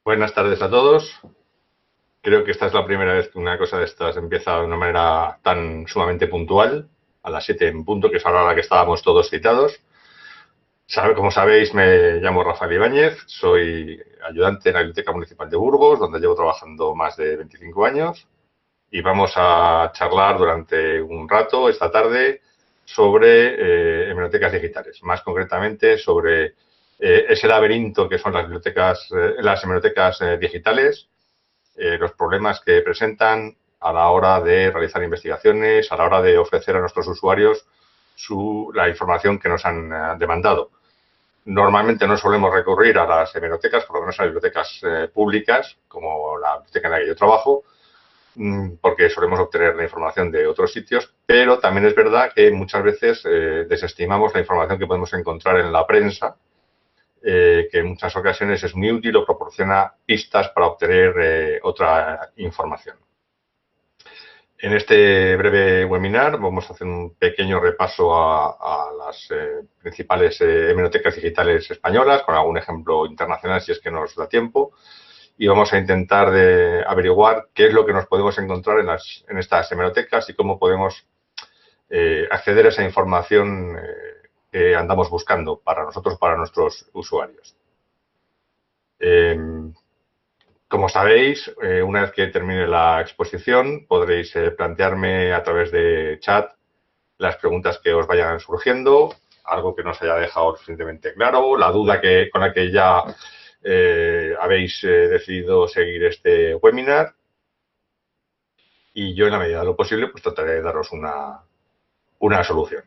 Buenas tardes a todos. Creo que esta es la primera vez que una cosa de estas empieza de una manera tan sumamente puntual, a las 7 en punto, que es ahora la que estábamos todos citados. Como sabéis, me llamo Rafael Ibáñez, soy ayudante en la Biblioteca Municipal de Burgos, donde llevo trabajando más de 25 años, y vamos a charlar durante un rato esta tarde sobre hemerotecas digitales, más concretamente sobre ese laberinto que son las hemerotecas digitales, los problemas que presentan a la hora de realizar investigaciones, a la hora de ofrecer a nuestros usuarios la información que nos han demandado. Normalmente no solemos recurrir a las hemerotecas, por lo menos a las bibliotecas públicas, como la biblioteca en la que yo trabajo, porque solemos obtener la información de otros sitios, pero también es verdad que muchas veces desestimamos la información que podemos encontrar en la prensa, que en muchas ocasiones es muy útil o proporciona pistas para obtener otra información. En este breve webinar vamos a hacer un pequeño repaso a las principales hemerotecas digitales españolas, con algún ejemplo internacional si es que nos da tiempo, y vamos a intentar averiguar qué es lo que nos podemos encontrar en estas hemerotecas y cómo podemos acceder a esa información que andamos buscando para nosotros, para nuestros usuarios. Como sabéis, una vez que termine la exposición, podréis plantearme a través de chat las preguntas que os vayan surgiendo, algo que nos haya dejado suficientemente claro, la duda con la que ya habéis decidido seguir este webinar, y yo, en la medida de lo posible, pues trataré de daros una solución.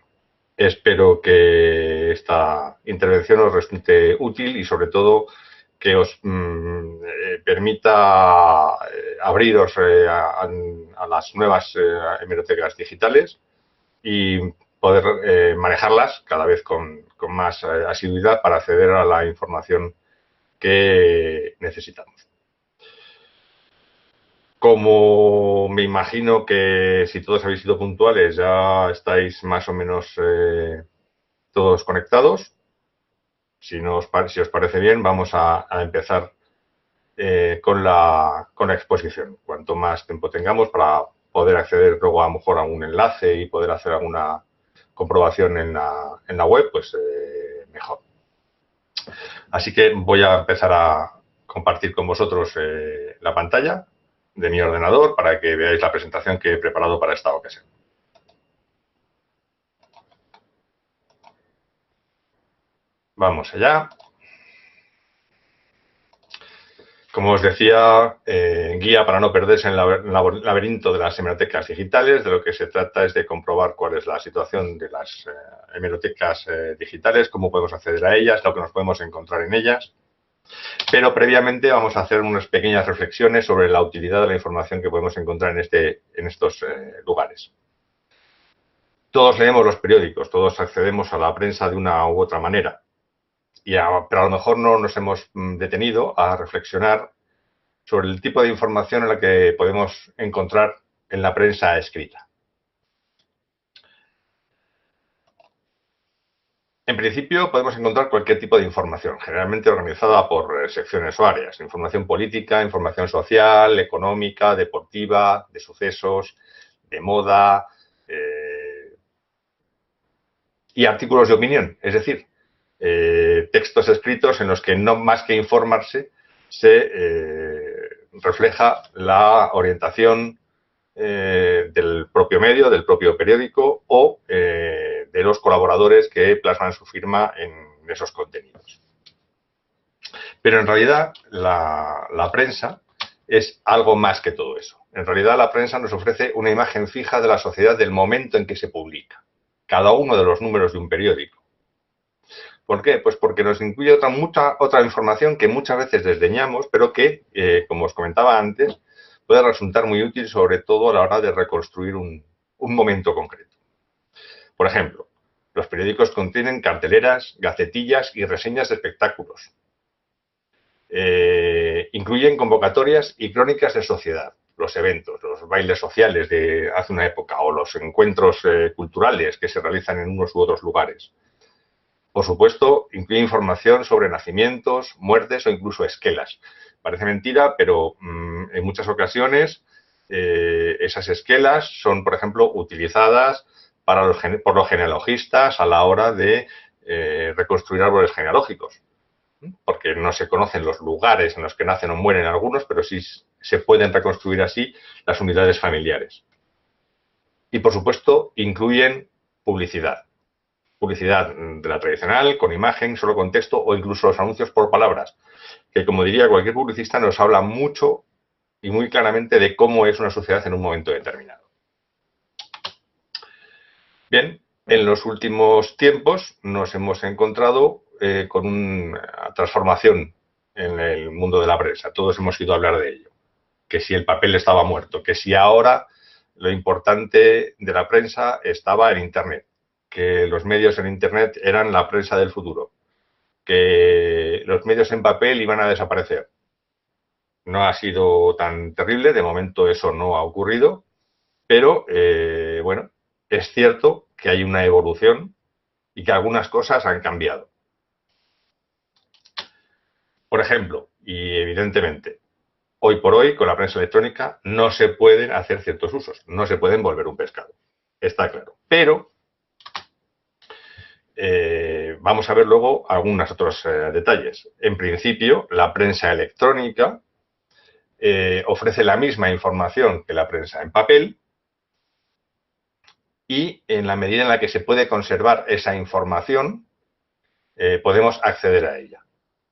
Espero que esta intervención os resulte útil y, sobre todo, que os permita abriros a las nuevas hemerotecas digitales y poder manejarlas cada vez con más asiduidad para acceder a la información que necesitamos. Como me imagino que, si todos habéis sido puntuales, ya estáis más o menos todos conectados, si os parece bien, vamos a empezar con la exposición. Cuanto más tiempo tengamos para poder acceder luego a lo mejor a un enlace y poder hacer alguna comprobación en la web, pues mejor. Así que voy a empezar a compartir con vosotros la pantalla de mi ordenador para que veáis la presentación que he preparado para esta ocasión. Vamos allá. Como os decía, guía para no perderse en el laberinto de las hemerotecas digitales. De lo que se trata es de comprobar cuál es la situación de las hemerotecas digitales, cómo podemos acceder a ellas, lo que nos podemos encontrar en ellas. Pero previamente vamos a hacer unas pequeñas reflexiones sobre la utilidad de la información que podemos encontrar en estos lugares. Todos leemos los periódicos, todos accedemos a la prensa de una u otra manera, pero a lo mejor no nos hemos detenido a reflexionar sobre el tipo de información en la que podemos encontrar en la prensa escrita. En principio, podemos encontrar cualquier tipo de información, generalmente organizada por secciones o áreas: información política, información social, económica, deportiva, de sucesos, de moda, y artículos de opinión, es decir, textos escritos en los que, no más que informarse, se refleja la orientación del propio medio, del propio periódico o de los colaboradores que plasman su firma en esos contenidos. Pero en realidad la prensa es algo más que todo eso. En realidad la prensa nos ofrece una imagen fija de la sociedad del momento en que se publica cada uno de los números de un periódico. ¿Por qué? Pues porque nos incluye otra información que muchas veces desdeñamos, pero que, como os comentaba antes, puede resultar muy útil, sobre todo a la hora de reconstruir un momento concreto. Por ejemplo, los periódicos contienen carteleras, gacetillas y reseñas de espectáculos. Incluyen convocatorias y crónicas de sociedad, los eventos, los bailes sociales de hace una época o los encuentros culturales que se realizan en unos u otros lugares. Por supuesto, incluye información sobre nacimientos, muertes o incluso esquelas. Parece mentira, pero en muchas ocasiones esas esquelas son, por ejemplo, utilizadas por los genealogistas a la hora de reconstruir árboles genealógicos, porque no se conocen los lugares en los que nacen o mueren algunos, pero sí se pueden reconstruir así las unidades familiares. Y, por supuesto, incluyen publicidad. Publicidad de la tradicional, con imagen, solo con texto o incluso los anuncios por palabras, que, como diría cualquier publicista, nos habla mucho y muy claramente de cómo es una sociedad en un momento determinado. Bien, en los últimos tiempos nos hemos encontrado con una transformación en el mundo de la prensa. Todos hemos ido a hablar de ello. Que si el papel estaba muerto, que si ahora lo importante de la prensa estaba en Internet, que los medios en Internet eran la prensa del futuro, que los medios en papel iban a desaparecer. No ha sido tan terrible, de momento eso no ha ocurrido, pero bueno, es cierto que hay una evolución y que algunas cosas han cambiado. Por ejemplo, y evidentemente, hoy por hoy con la prensa electrónica no se pueden hacer ciertos usos, no se pueden volver un pescado, está claro. Pero vamos a ver luego algunos otros detalles. En principio, la prensa electrónica ofrece la misma información que la prensa en papel y en la medida en la que se puede conservar esa información, podemos acceder a ella.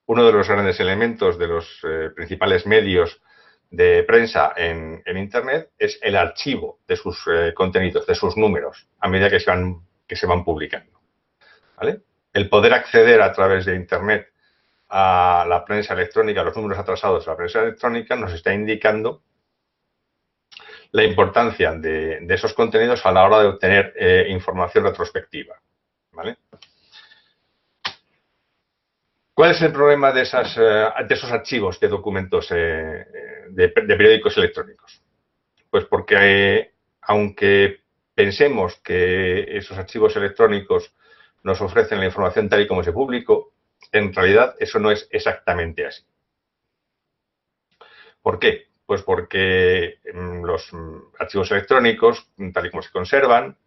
Uno de los grandes elementos de los principales medios de prensa en Internet es el archivo de sus contenidos, de sus números, a medida que se van publicando. ¿Vale? El poder acceder a través de Internet a la prensa electrónica, a los números atrasados de la prensa electrónica, nos está indicando la importancia de esos contenidos a la hora de obtener información retrospectiva. ¿Vale? ¿Cuál es el problema de esos archivos de documentos de periódicos electrónicos? Pues porque aunque pensemos que esos archivos electrónicos nos ofrecen la información tal y como se publicó, en realidad eso no es exactamente así. ¿Por qué? Pues porque los archivos electrónicos, tal y como se conservan,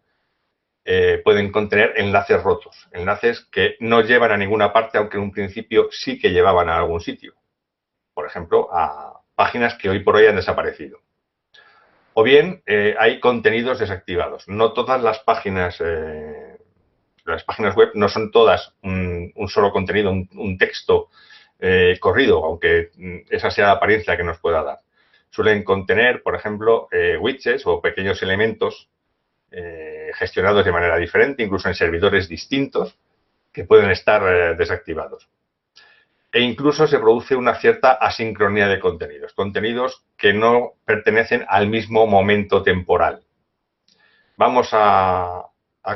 pueden contener enlaces rotos, enlaces que no llevan a ninguna parte, aunque en un principio sí que llevaban a algún sitio. Por ejemplo, a páginas que hoy por hoy han desaparecido. O bien hay contenidos desactivados. No todas las páginas web no son todas un solo contenido, un texto corrido, aunque esa sea la apariencia que nos pueda dar. Suelen contener, por ejemplo, widgets o pequeños elementos gestionados de manera diferente, incluso en servidores distintos, que pueden estar desactivados. E incluso se produce una cierta asincronía de contenidos, contenidos que no pertenecen al mismo momento temporal. Vamos a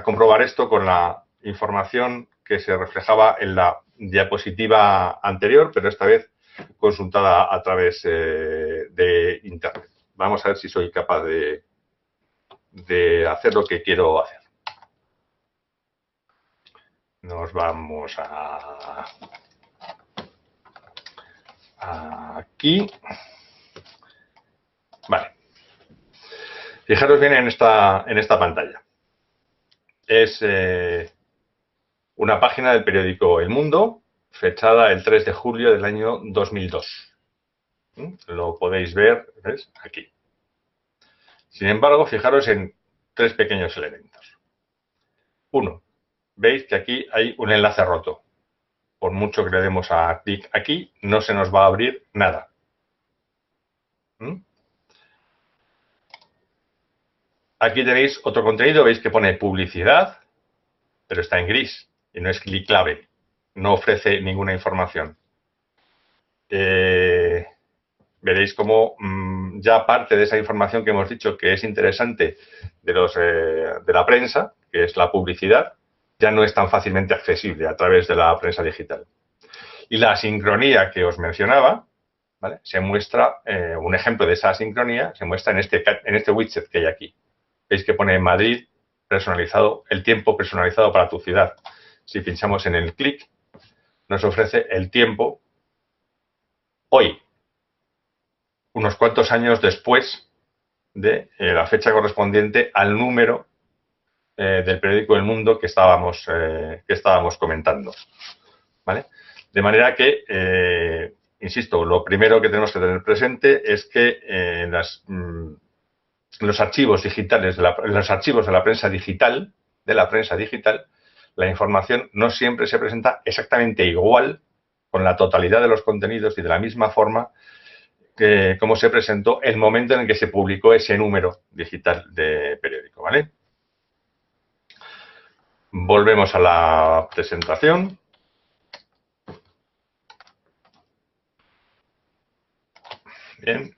comprobar esto con la información que se reflejaba en la diapositiva anterior, pero esta vez consultada a través de Internet. Vamos a ver si soy capaz de hacer lo que quiero hacer. Nos vamos aquí. Vale. Fijaros bien en esta pantalla. Es una página del periódico El Mundo, fechada el 3 de julio del año 2002. Lo podéis ver, ¿ves? Aquí. Sin embargo, fijaros en tres pequeños elementos. Uno, veis que aquí hay un enlace roto. Por mucho que le demos a clic aquí, no se nos va a abrir nada. Aquí tenéis otro contenido, veis que pone publicidad, pero está en gris y no es clic clave. No ofrece ninguna información. Veréis cómo ya parte de esa información que hemos dicho que es interesante de la prensa, que es la publicidad, ya no es tan fácilmente accesible a través de la prensa digital. Y la asincronía que os mencionaba, ¿vale? Se muestra, un ejemplo de esa asincronía, se muestra en este widget que hay aquí. Veis que pone Madrid personalizado, el tiempo personalizado para tu ciudad. Si pinchamos en el clic, nos ofrece el tiempo hoy. unos cuantos años después de la fecha correspondiente al número del periódico El Mundo que estábamos comentando. ¿Vale? De manera que, insisto, lo primero que tenemos que tener presente es que los archivos digitales, los archivos de la prensa digital, la información no siempre se presenta exactamente igual, con la totalidad de los contenidos y de la misma forma que como se presentó el momento en el que se publicó ese número digital de periódico, ¿vale? Volvemos a la presentación. Bien.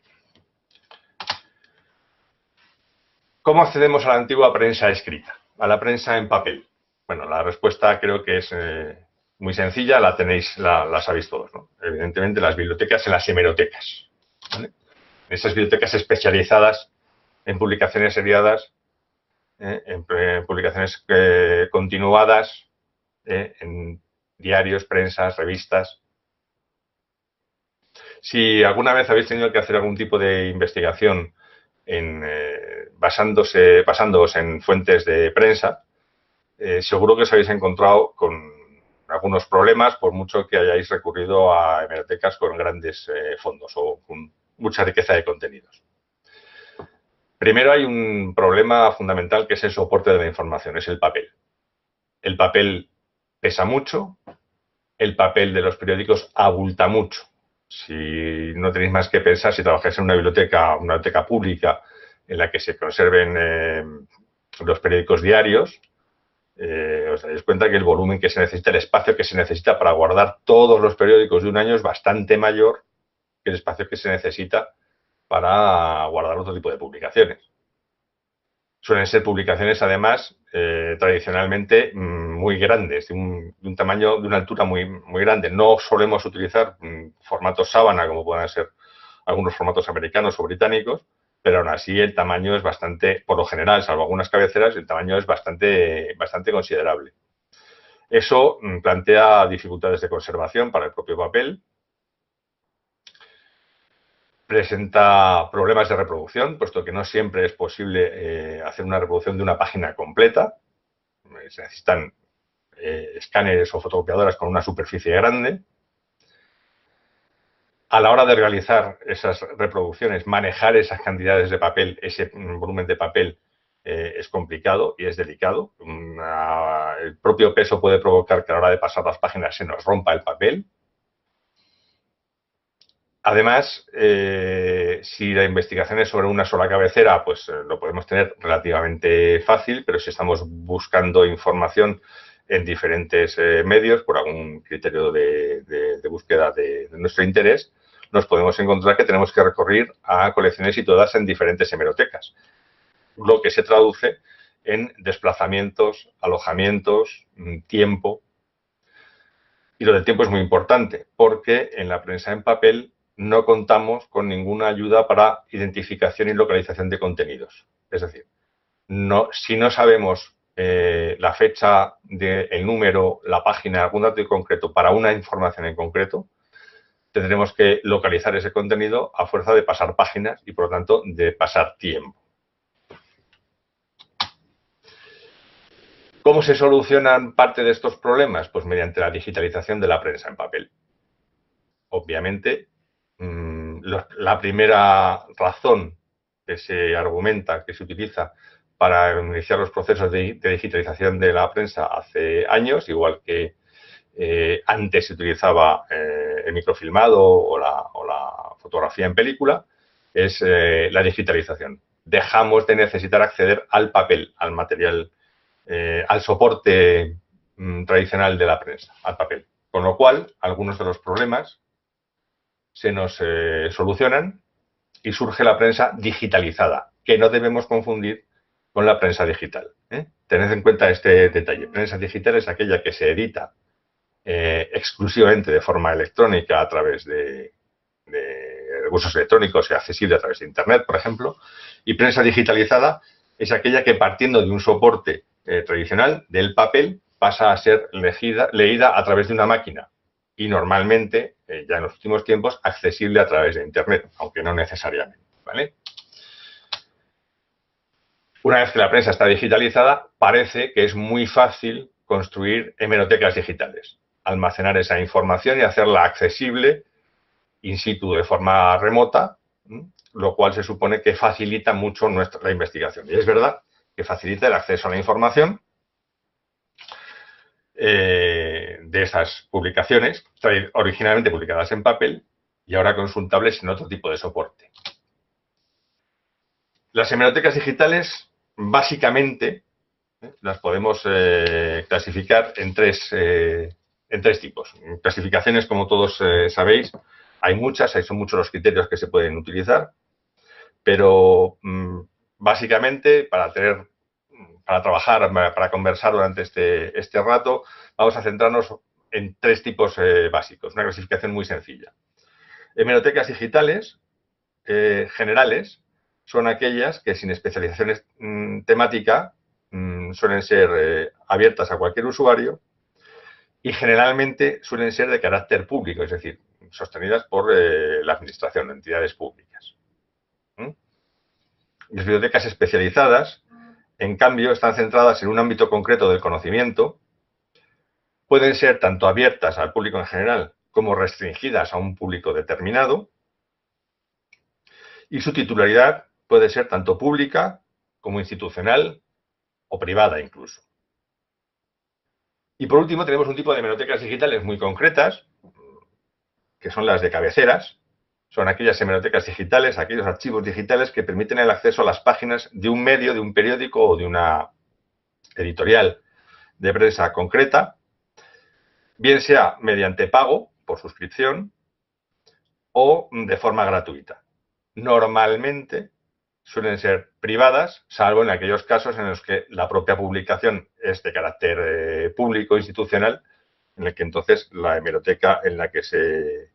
¿Cómo accedemos a la antigua prensa escrita? A la prensa en papel. Bueno, la respuesta creo que es muy sencilla, la sabéis todos, ¿no? Evidentemente, las bibliotecas en las hemerotecas, ¿vale? Esas bibliotecas especializadas en publicaciones seriadas, en publicaciones continuadas, en diarios, prensas, revistas. Si alguna vez habéis tenido que hacer algún tipo de investigación basándoos en fuentes de prensa, seguro que os habéis encontrado con algunos problemas, por mucho que hayáis recurrido a hemerotecas con grandes fondos o con mucha riqueza de contenidos. Primero hay un problema fundamental que es el soporte de la información, es el papel. El papel pesa mucho, el papel de los periódicos abulta mucho. Si no tenéis más que pensar, si trabajáis en una biblioteca pública en la que se conserven los periódicos diarios, os daréis cuenta que el volumen que se necesita, el espacio que se necesita para guardar todos los periódicos de un año es bastante mayor que el espacio que se necesita para guardar otro tipo de publicaciones. Suelen ser publicaciones, además, tradicionalmente muy grandes, de un tamaño, de una altura muy grande. No solemos utilizar formatos sábana, como puedan ser algunos formatos americanos o británicos, pero aún así el tamaño es bastante, por lo general, salvo algunas cabeceras, el tamaño es bastante considerable. Eso plantea dificultades de conservación para el propio papel. Presenta problemas de reproducción, puesto que no siempre es posible hacer una reproducción de una página completa. Se necesitan escáneres o fotocopiadoras con una superficie grande. A la hora de realizar esas reproducciones, manejar esas cantidades de papel, ese volumen de papel, es complicado y es delicado. El propio peso puede provocar que a la hora de pasar las páginas se nos rompa el papel. Además, si la investigación es sobre una sola cabecera, pues lo podemos tener relativamente fácil, pero si estamos buscando información en diferentes medios, por algún criterio de búsqueda de nuestro interés, nos podemos encontrar que tenemos que recurrir a colecciones situadas en diferentes hemerotecas, lo que se traduce en desplazamientos, alojamientos, tiempo. Y lo del tiempo es muy importante, porque en la prensa en papel no contamos con ninguna ayuda para identificación y localización de contenidos. Es decir, si no sabemos la fecha, el número, la página, algún dato en concreto para una información en concreto, tendremos que localizar ese contenido a fuerza de pasar páginas y, por lo tanto, de pasar tiempo. ¿Cómo se solucionan parte de estos problemas? Pues mediante la digitalización de la prensa en papel. Obviamente, la primera razón que se argumenta, que se utiliza para iniciar los procesos de digitalización de la prensa hace años, igual que antes se utilizaba el microfilmado o la fotografía en película, es la digitalización. Dejamos de necesitar acceder al papel, al material, al soporte tradicional de la prensa, al papel. Con lo cual, algunos de los problemas se nos solucionan y surge la prensa digitalizada, que no debemos confundir con la prensa digital. Tened en cuenta este detalle. Prensa digital es aquella que se edita exclusivamente de forma electrónica a través de recursos electrónicos y accesible a través de Internet, por ejemplo. Y prensa digitalizada es aquella que, partiendo de un soporte tradicional, del papel, pasa a ser leída a través de una máquina y normalmente, ya en los últimos tiempos, accesible a través de Internet, aunque no necesariamente, ¿vale? Una vez que la prensa está digitalizada, parece que es muy fácil construir hemerotecas digitales, almacenar esa información y hacerla accesible in situ de forma remota, lo cual se supone que facilita mucho la investigación. Y es verdad que facilita el acceso a la información de esas publicaciones, originalmente publicadas en papel y ahora consultables en otro tipo de soporte. Las hemerotecas digitales, básicamente, las podemos clasificar en tres tipos. Clasificaciones, como todos sabéis, hay muchas, son muchos los criterios que se pueden utilizar, pero básicamente para trabajar, para conversar durante este rato, vamos a centrarnos en tres tipos básicos, una clasificación muy sencilla. Hemerotecas digitales generales son aquellas que sin especialización temática suelen ser abiertas a cualquier usuario y generalmente suelen ser de carácter público, es decir, sostenidas por la administración, entidades públicas. Las bibliotecas especializadas, en cambio, están centradas en un ámbito concreto del conocimiento, pueden ser tanto abiertas al público en general como restringidas a un público determinado, y su titularidad puede ser tanto pública como institucional o privada incluso. Y por último tenemos un tipo de hemerotecas digitales muy concretas, que son las de cabeceras. Son aquellas hemerotecas digitales, aquellos archivos digitales que permiten el acceso a las páginas de un medio, de un periódico o de una editorial de prensa concreta, bien sea mediante pago por suscripción o de forma gratuita. Normalmente suelen ser privadas, salvo en aquellos casos en los que la propia publicación es de carácter público, institucional, en el que entonces la hemeroteca en la que se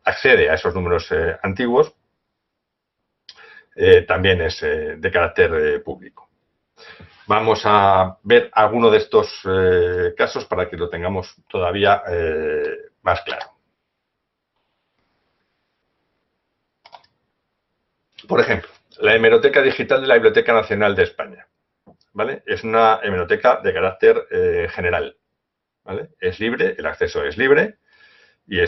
accede a esos números antiguos también es de carácter público. Vamos a ver alguno de estos casos para que lo tengamos todavía más claro. Por ejemplo, la hemeroteca digital de la Biblioteca Nacional de España, ¿vale? Es una hemeroteca de carácter general, ¿vale? Es libre, el acceso es libre y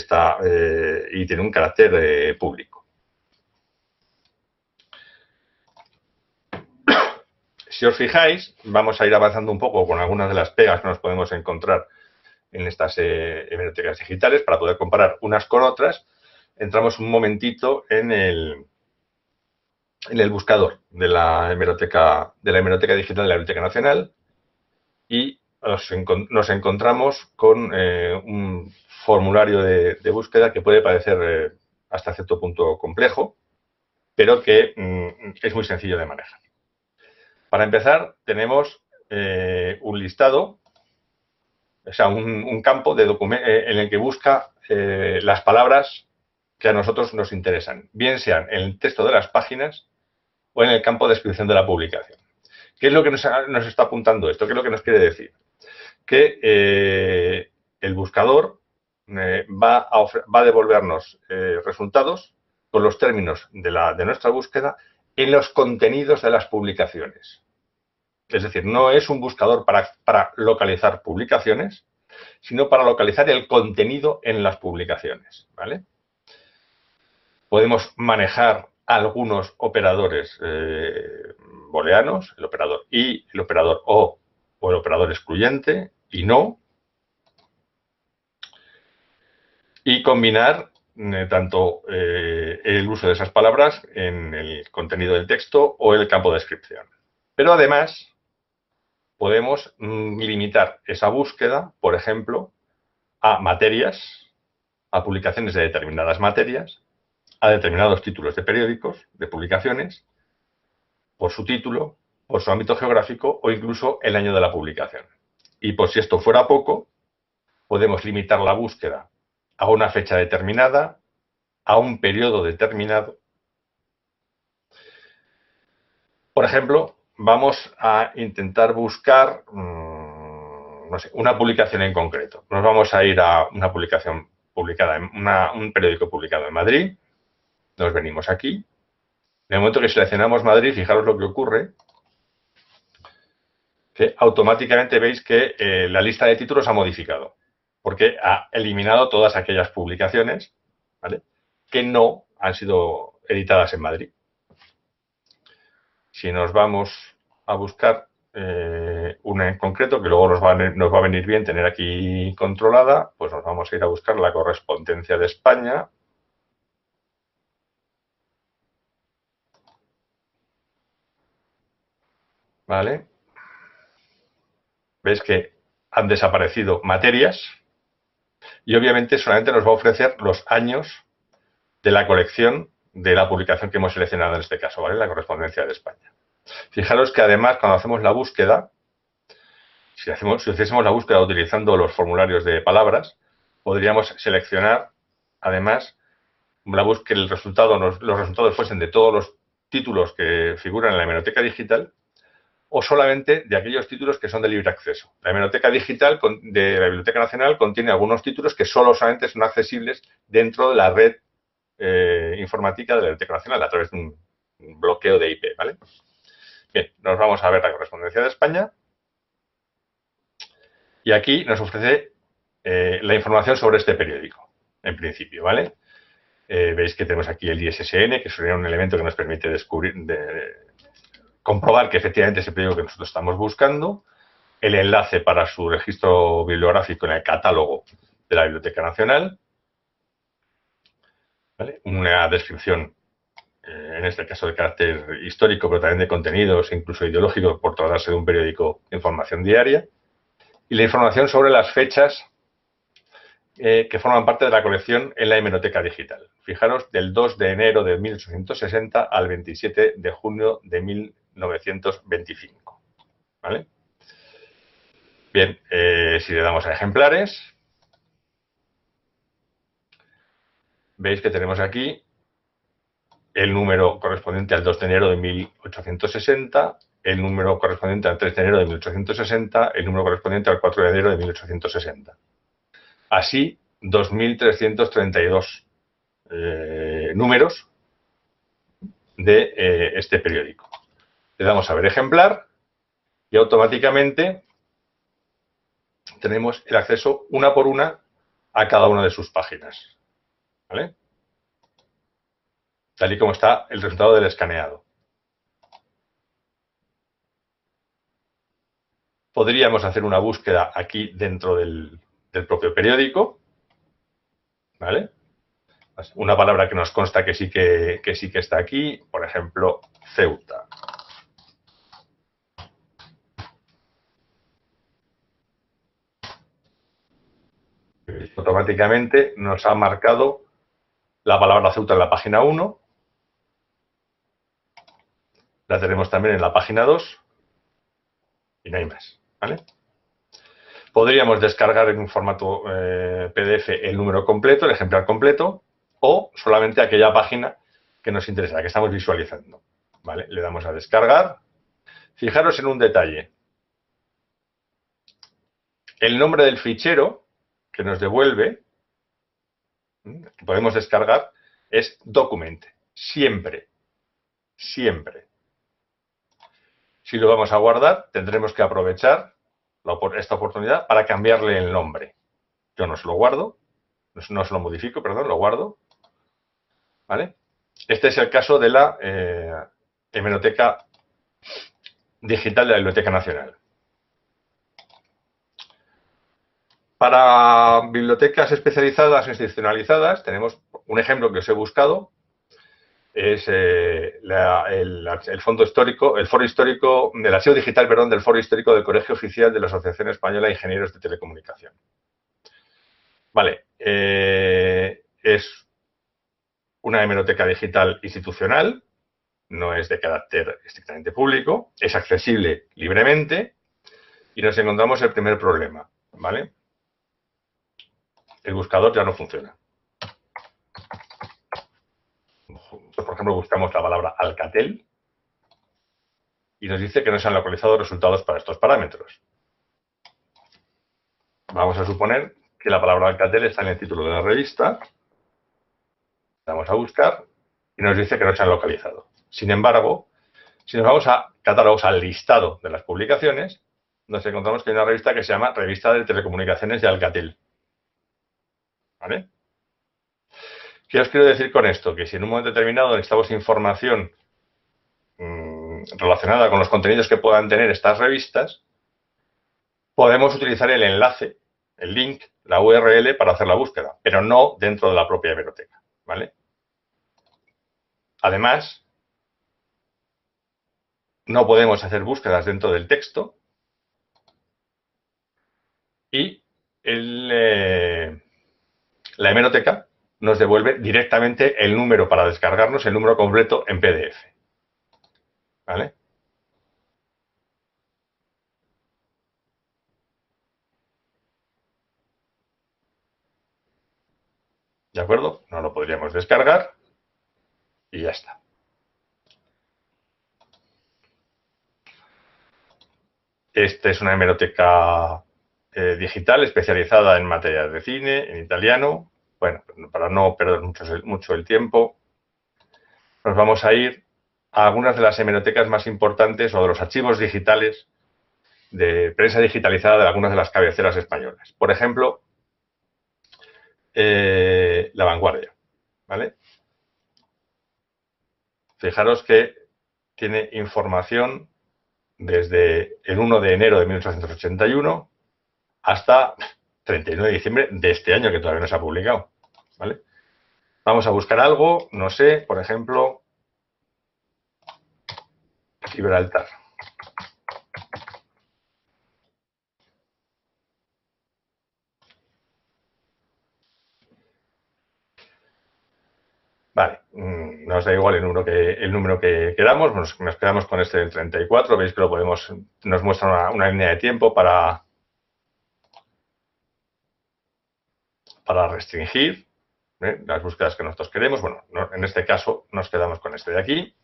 tiene un carácter público. Si os fijáis, vamos a ir avanzando un poco con algunas de las pegas que nos podemos encontrar en estas hemerotecas digitales para poder comparar unas con otras. Entramos un momentito en el buscador de la hemeroteca digital de la Biblioteca Nacional y nos encontramos con un formulario de búsqueda que puede parecer hasta cierto punto complejo, pero que es muy sencillo de manejar. Para empezar, tenemos un listado, o sea, un campo en el que busca las palabras que a nosotros nos interesan, bien sean en el texto de las páginas o en el campo de descripción de la publicación. ¿Qué es lo que nos está apuntando esto? ¿Qué es lo que nos quiere decir? Que el buscador va a devolvernos resultados con los términos de nuestra búsqueda en los contenidos de las publicaciones. Es decir, no es un buscador para localizar publicaciones, sino para localizar el contenido en las publicaciones, ¿vale? Podemos manejar algunos operadores booleanos, el operador y, el operador o el operador excluyente y no, y combinar tanto el uso de esas palabras en el contenido del texto o en el campo de descripción. Pero además podemos limitar esa búsqueda, por ejemplo, a materias, a publicaciones de determinadas materias, a determinados títulos de periódicos, de publicaciones, por su título, por su ámbito geográfico o incluso el año de la publicación. Y por si esto fuera poco, podemos limitar la búsqueda a una fecha determinada, a un periodo determinado. Por ejemplo, vamos a intentar buscar no sé, una publicación en concreto. Nos vamos a ir a una publicación publicada, un periódico publicado en Madrid. Nos venimos aquí. En el momento que seleccionamos Madrid, fijaros lo que ocurre, que automáticamente veis que la lista de títulos ha modificado, porque ha eliminado todas aquellas publicaciones, ¿vale?, que no han sido editadas en Madrid. Si nos vamos a buscar una en concreto, que luego nos va a venir bien tener aquí controlada, pues nos vamos a ir a buscar la Correspondencia de España. ¿Vale? Veis que han desaparecido materias y obviamente solamente nos va a ofrecer los años de la colección de la publicación que hemos seleccionado en este caso, ¿vale? La Correspondencia de España. Fijaros que además cuando hacemos la búsqueda, si hiciésemos la búsqueda utilizando los formularios de palabras, podríamos seleccionar además que los resultados fuesen de todos los títulos que figuran en la hemeroteca digital o solamente de aquellos títulos que son de libre acceso. La hemeroteca digital de la Biblioteca Nacional contiene algunos títulos que solamente son accesibles dentro de la red informática de la Biblioteca Nacional a través de un bloqueo de IP, ¿vale? Bien, nos vamos a ver la Correspondencia de España y aquí nos ofrece la información sobre este periódico, en principio, ¿vale? Veis que tenemos aquí el ISSN, que sería un elemento que nos permite comprobar que efectivamente es el periódico que nosotros estamos buscando, el enlace para su registro bibliográfico en el catálogo de la Biblioteca Nacional, ¿vale?, una descripción, en este caso de carácter histórico, pero también de contenidos, incluso ideológico, por tratarse de un periódico de información diaria, y la información sobre las fechas que forman parte de la colección en la hemeroteca digital. Fijaros, del 2 de enero de 1860 al 27 de junio de 1925. ¿Vale? Bien, si le damos a ejemplares, veis que tenemos aquí el número correspondiente al 2 de enero de 1860, el número correspondiente al 3 de enero de 1860, el número correspondiente al 4 de enero de 1860. Así, 2.332 números de este periódico. Le damos a ver ejemplar y automáticamente tenemos el acceso una por una a cada una de sus páginas, ¿vale?, tal y como está el resultado del escaneado. Podríamos hacer una búsqueda aquí dentro del propio periódico, ¿vale? Una palabra que nos consta que sí que está aquí, por ejemplo, Ceuta. Automáticamente nos ha marcado la palabra Ceuta en la página 1. La tenemos también en la página 2 y no hay más, ¿vale? Podríamos descargar en un formato PDF el número completo, el ejemplar completo, o solamente aquella página que nos interesa, la que estamos visualizando, ¿vale? Le damos a descargar. Fijaros en un detalle. El nombre del fichero que nos devuelve, que podemos descargar, es document. Siempre. Siempre. Si lo vamos a guardar, tendremos que aprovechar esta oportunidad para cambiarle el nombre. Yo no se lo guardo, no se lo modifico, perdón, lo guardo, ¿vale? Este es el caso de la hemeroteca digital de la Biblioteca Nacional. Para bibliotecas especializadas o institucionalizadas, tenemos un ejemplo que os he buscado, es el foro histórico, el archivo digital, perdón, del foro histórico del Colegio Oficial de la Asociación Española de Ingenieros de Telecomunicación. Vale, es una hemeroteca digital institucional, no es de carácter estrictamente público, es accesible libremente y nos encontramos el primer problema, ¿vale? El buscador ya no funciona. Por ejemplo, buscamos la palabra Alcatel y nos dice que no se han localizado resultados para estos parámetros. Vamos a suponer que la palabra Alcatel está en el título de la revista. Vamos a buscar y nos dice que no se han localizado. Sin embargo, si nos vamos a catálogos, al listado de las publicaciones, nos encontramos que hay una revista que se llama Revista de Telecomunicaciones de Alcatel. ¿Vale? ¿Qué os quiero decir con esto? Que si en un momento determinado necesitamos información relacionada con los contenidos que puedan tener estas revistas, podemos utilizar el enlace, el link, la URL para hacer la búsqueda, pero no dentro de la propia hemeroteca. ¿Vale? Además, no podemos hacer búsquedas dentro del texto y la hemeroteca nos devuelve directamente el número para descargarnos, el número completo en PDF. ¿Vale? ¿De acuerdo? No lo podríamos descargar y ya está. Esta es una hemeroteca digital especializada en materias de cine, en italiano. Bueno, para no perder mucho el tiempo, nos vamos a ir a algunas de las hemerotecas más importantes o de los archivos digitales de prensa digitalizada de algunas de las cabeceras españolas. Por ejemplo, La Vanguardia. ¿Vale? Fijaros que tiene información desde el 1 de enero de 1881 hasta 31 de diciembre de este año, que todavía no se ha publicado. ¿Vale? Vamos a buscar algo, no sé, por ejemplo, Gibraltar. Vale, nos da igual el número que queramos, nos quedamos con este del 34, veis que lo podemos, nos muestra una línea de tiempo para restringir las búsquedas que nosotros queremos. Bueno, en este caso nos quedamos con este de aquí.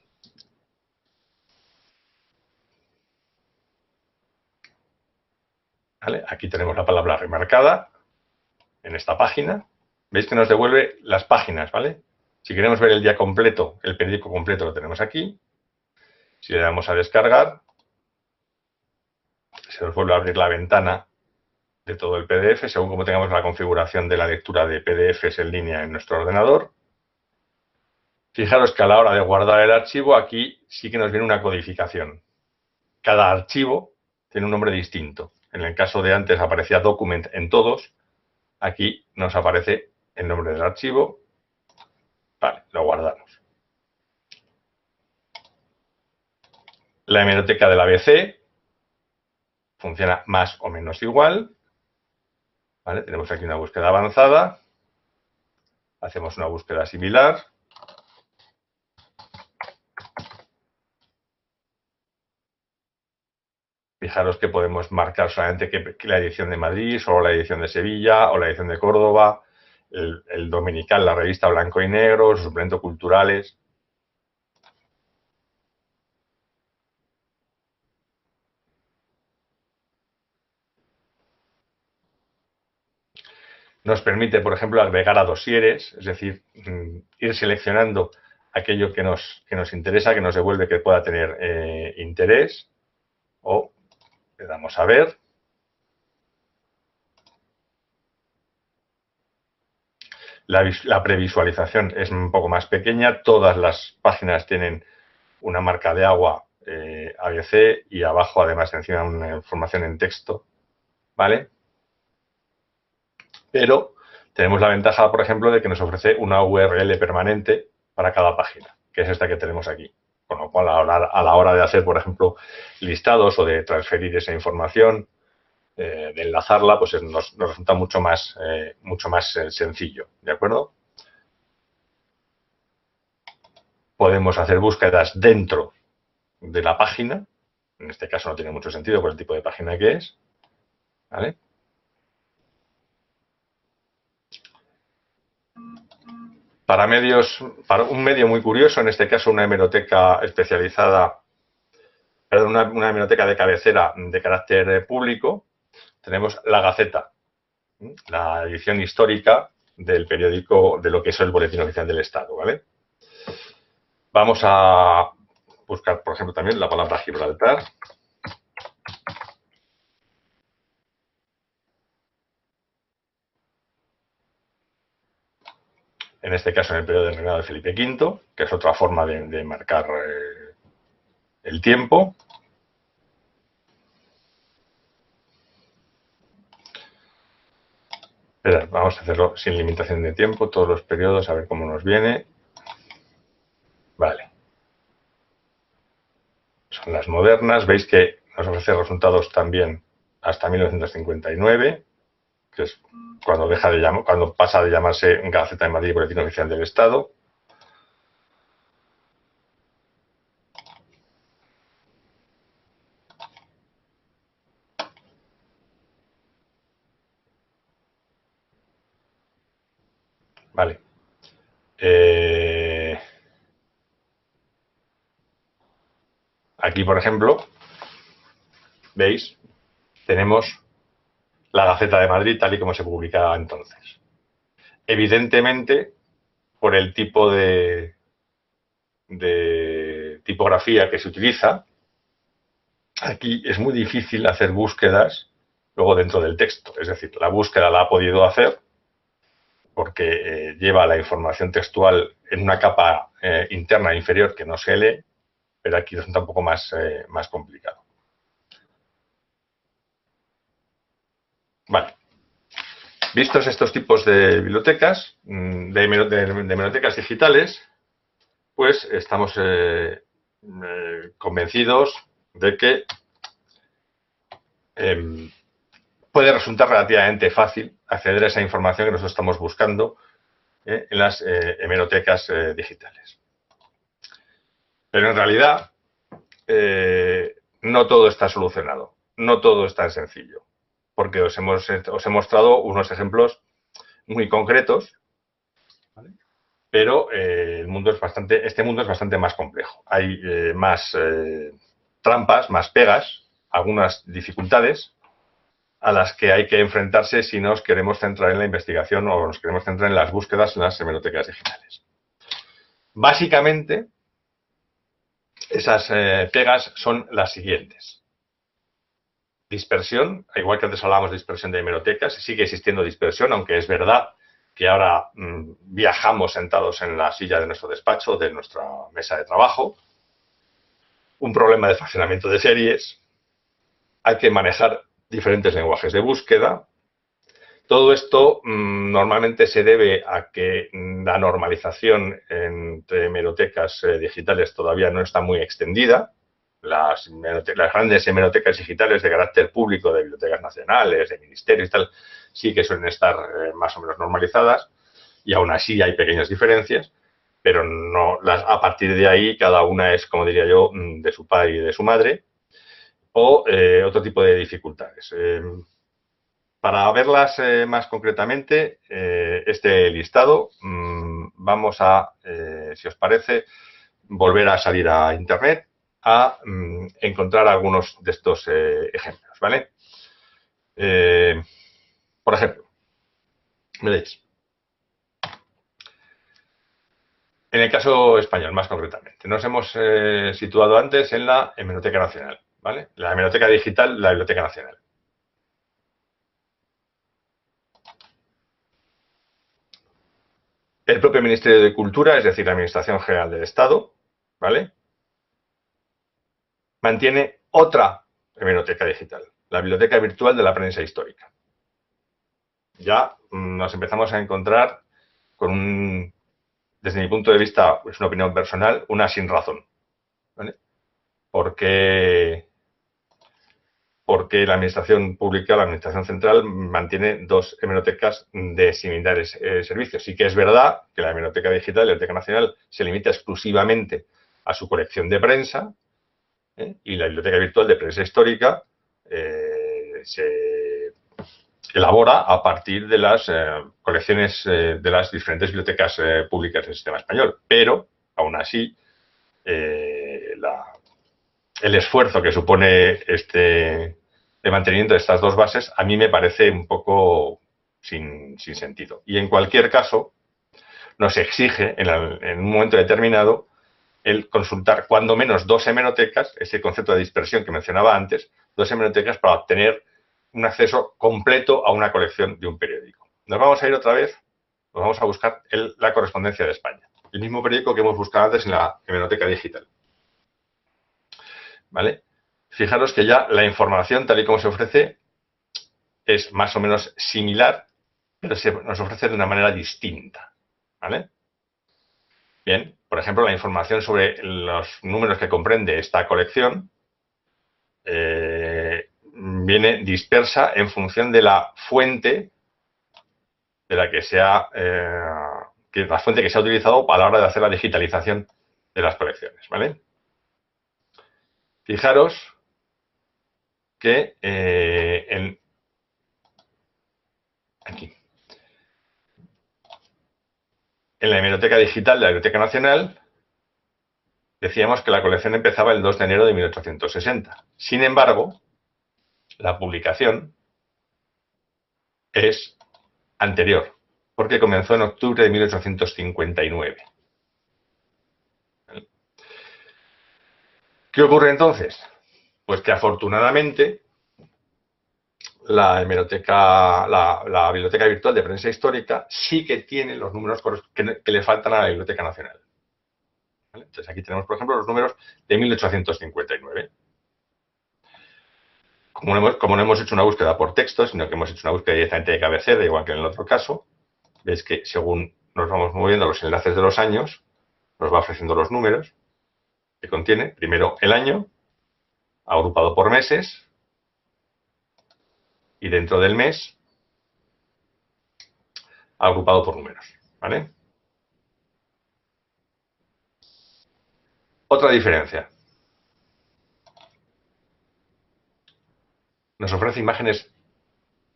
¿Vale? Aquí tenemos la palabra remarcada en esta página. Veis que nos devuelve las páginas, ¿vale? Si queremos ver el día completo, el periódico completo lo tenemos aquí. Si le damos a descargar, se nos vuelve a abrir la ventana de todo el PDF, según como tengamos la configuración de la lectura de PDFs en línea en nuestro ordenador. Fijaros que a la hora de guardar el archivo, aquí sí que nos viene una codificación. Cada archivo tiene un nombre distinto. En el caso de antes aparecía document en todos, aquí nos aparece el nombre del archivo. Vale, lo guardamos. La hemeroteca del ABC funciona más o menos igual. ¿Vale? Tenemos aquí una búsqueda avanzada. Hacemos una búsqueda similar. Fijaros que podemos marcar solamente que la edición de Madrid, solo la edición de Sevilla o la edición de Córdoba, el dominical, la revista Blanco y Negro, los suplementos culturales. Nos permite, por ejemplo, agregar a dosieres, es decir, ir seleccionando aquello que nos interesa, que nos devuelve que pueda tener interés, o le damos a ver. La previsualización es un poco más pequeña, todas las páginas tienen una marca de agua ABC y abajo además encima una información en texto, ¿vale? Pero tenemos la ventaja, por ejemplo, de que nos ofrece una URL permanente para cada página, que es esta que tenemos aquí. Con lo cual, a la hora de hacer, por ejemplo, listados o de transferir esa información, de enlazarla, pues nos resulta mucho más sencillo, ¿de acuerdo? Podemos hacer búsquedas dentro de la página. En este caso no tiene mucho sentido por el tipo de página que es, ¿vale? Para un medio muy curioso, en este caso una hemeroteca especializada, perdón, una hemeroteca de cabecera de carácter público, tenemos La Gaceta, la edición histórica del periódico, de lo que es el Boletín Oficial del Estado, ¿vale? Vamos a buscar, por ejemplo, también la palabra Gibraltar. En este caso, en el periodo del reinado de Felipe V, que es otra forma de marcar el tiempo. Esperad, vamos a hacerlo sin limitación de tiempo, todos los periodos, a ver cómo nos viene. Vale. Son las modernas. Veis que nos ofrece resultados también hasta 1959, que es cuando cuando pasa de llamarse Gaceta de Madrid y Boletín Oficial del Estado. Vale. Aquí, por ejemplo, veis, tenemos la Gaceta de Madrid tal y como se publicaba entonces. Evidentemente, por el tipo de tipografía que se utiliza, aquí es muy difícil hacer búsquedas luego dentro del texto. Es decir, la búsqueda la ha podido hacer porque lleva la información textual en una capa interna inferior que no se lee, pero aquí resulta un poco más complicado. Vale. Vistos estos tipos de bibliotecas, de bibliotecas digitales, pues estamos convencidos de que puede resultar relativamente fácil acceder a esa información que nosotros estamos buscando en las hemerotecas digitales. Pero en realidad no todo está solucionado, no todo es tan sencillo, porque os he mostrado unos ejemplos muy concretos, ¿vale? Pero este mundo es bastante más complejo. Hay más trampas, más pegas, algunas dificultades a las que hay que enfrentarse si nos queremos centrar en la investigación o nos queremos centrar en las búsquedas en las hemerotecas digitales. Básicamente, esas pegas son las siguientes. Dispersión, igual que antes hablábamos de dispersión de hemerotecas, sigue existiendo dispersión, aunque es verdad que ahora viajamos sentados en la silla de nuestro despacho, de nuestra mesa de trabajo. Un problema de fraccionamiento de series. Hay que manejar diferentes lenguajes de búsqueda. Todo esto normalmente se debe a que la normalización entre hemerotecas digitales todavía no está muy extendida. Las grandes hemerotecas digitales de carácter público, de bibliotecas nacionales, de ministerios y tal, sí que suelen estar más o menos normalizadas y aún así hay pequeñas diferencias, pero no a partir de ahí cada una es, como diría yo, de su padre y de su madre, o otro tipo de dificultades. Para verlas más concretamente, este listado, vamos a, si os parece, volver a salir a Internet a encontrar algunos de estos ejemplos, ¿vale? Por ejemplo, veréis, en el caso español, más concretamente, nos hemos situado antes en la Hemeroteca Nacional, ¿vale? La Hemeroteca Digital, la Biblioteca Nacional. El propio Ministerio de Cultura, es decir, la Administración General del Estado, ¿vale?, mantiene otra hemeroteca digital, la Biblioteca Virtual de la Prensa Histórica. Ya nos empezamos a encontrar con desde mi punto de vista, es una opinión personal, una sin razón, ¿vale? Porque la Administración Pública, la Administración Central, mantiene dos hemerotecas de similares servicios. Sí que es verdad que la Hemeroteca Digital, la Biblioteca Nacional, se limita exclusivamente a su colección de prensa, y la Biblioteca Virtual de Prensa Histórica se elabora a partir de las colecciones de las diferentes bibliotecas públicas del sistema español. Pero, aún así, el esfuerzo que supone el mantenimiento de estas dos bases a mí me parece un poco sin sentido. Y en cualquier caso, nos exige en un momento determinado el consultar cuando menos 2 hemerotecas, ese concepto de dispersión que mencionaba antes, 2 hemerotecas para obtener un acceso completo a una colección de un periódico. Nos vamos a ir otra vez, nos vamos a buscar la correspondencia de España, el mismo periódico que hemos buscado antes en la hemeroteca digital. ¿Vale? Fijaros que ya la información tal y como se ofrece es más o menos similar, pero se nos ofrece de una manera distinta. ¿Vale? Bien, por ejemplo, la información sobre los números que comprende esta colección viene dispersa en función de la fuente de la que sea la fuente que se ha utilizado a la hora de hacer la digitalización de las colecciones. ¿Vale? Fijaros que aquí, en la hemeroteca digital de la Biblioteca Nacional, decíamos que la colección empezaba el 2 de enero de 1860. Sin embargo, la publicación es anterior, porque comenzó en octubre de 1859. ¿Qué ocurre entonces? Pues que afortunadamente la hemeroteca, la Biblioteca Virtual de Prensa Histórica sí que tiene los números que le faltan a la Biblioteca Nacional. ¿Vale? Entonces aquí tenemos, por ejemplo, los números de 1859. Como no hemos hecho una búsqueda por texto, sino que hemos hecho una búsqueda directamente de cabecera, igual que en el otro caso, veis que según nos vamos moviendo los enlaces de los años, nos va ofreciendo los números que contiene, primero el año, agrupado por meses, y dentro del mes, agrupado por números. ¿Vale? Otra diferencia. Nos ofrece imágenes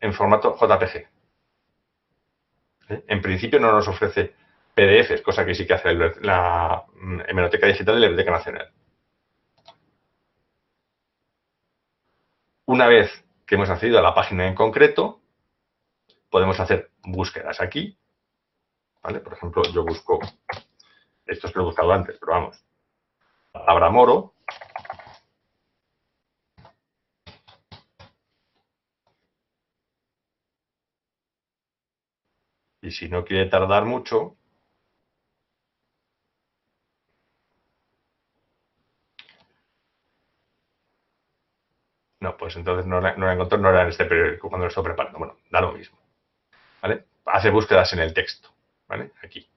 en formato JPG. En principio no nos ofrece PDFs, cosa que sí que hace la hemeroteca digital de la Biblioteca Nacional. Una vez que hemos accedido a la página en concreto, podemos hacer búsquedas aquí. ¿Vale? Por ejemplo, yo busco, esto es que lo he buscado antes, pero vamos, la palabra moro. Y si no quiere tardar mucho, no, pues entonces no la encontró, no era en este periódico cuando lo estoy preparando. Bueno, da lo mismo. ¿Vale? Hace búsquedas en el texto. ¿Vale? Aquí.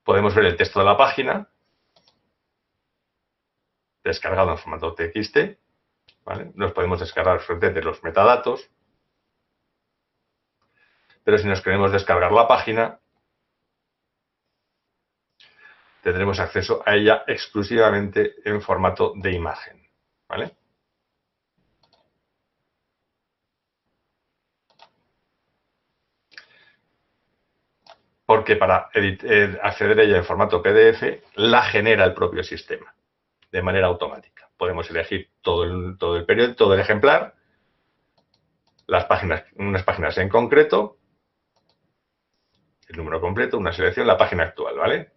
Podemos ver el texto de la página, descargado en formato TXT. ¿Vale? Nos podemos descargar de los metadatos. Pero si nos queremos descargar la página, tendremos acceso a ella exclusivamente en formato de imagen. ¿Vale? Porque para acceder a ella en formato PDF, la genera el propio sistema, de manera automática. Podemos elegir todo el periodo, todo el ejemplar, unas páginas en concreto, el número completo, una selección, la página actual, ¿vale?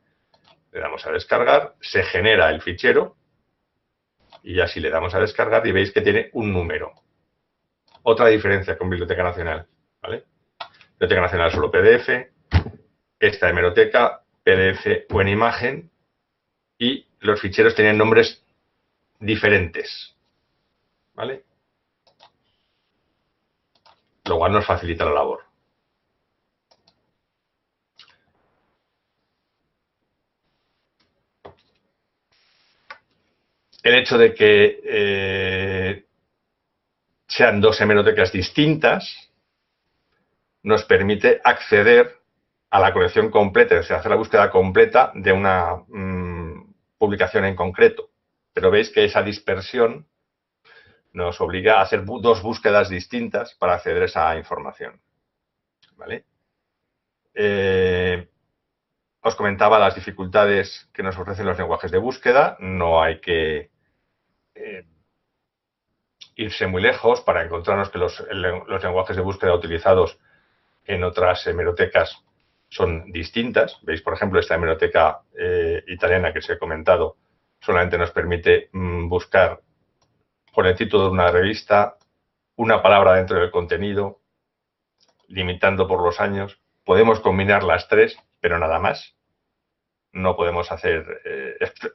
Le damos a descargar, se genera el fichero y así le damos a descargar y veis que tiene un número. Otra diferencia con Biblioteca Nacional, ¿vale? Biblioteca Nacional solo PDF, esta hemeroteca, PDF o en imagen, y los ficheros tienen nombres diferentes, ¿vale? Lo cual nos facilita la labor. El hecho de que sean dos hemerotecas distintas nos permite acceder a la colección completa, o sea, hacer la búsqueda completa de una publicación en concreto. Pero veis que esa dispersión nos obliga a hacer dos búsquedas distintas para acceder a esa información. ¿Vale? Os comentaba las dificultades que nos ofrecen los lenguajes de búsqueda. No hay que irse muy lejos para encontrarnos que los lenguajes de búsqueda utilizados en otras hemerotecas son distintas. Veis, por ejemplo, esta hemeroteca italiana que os he comentado solamente nos permite buscar por el título de una revista, una palabra dentro del contenido, limitando por los años. Podemos combinar las tres, pero nada más. No podemos hacer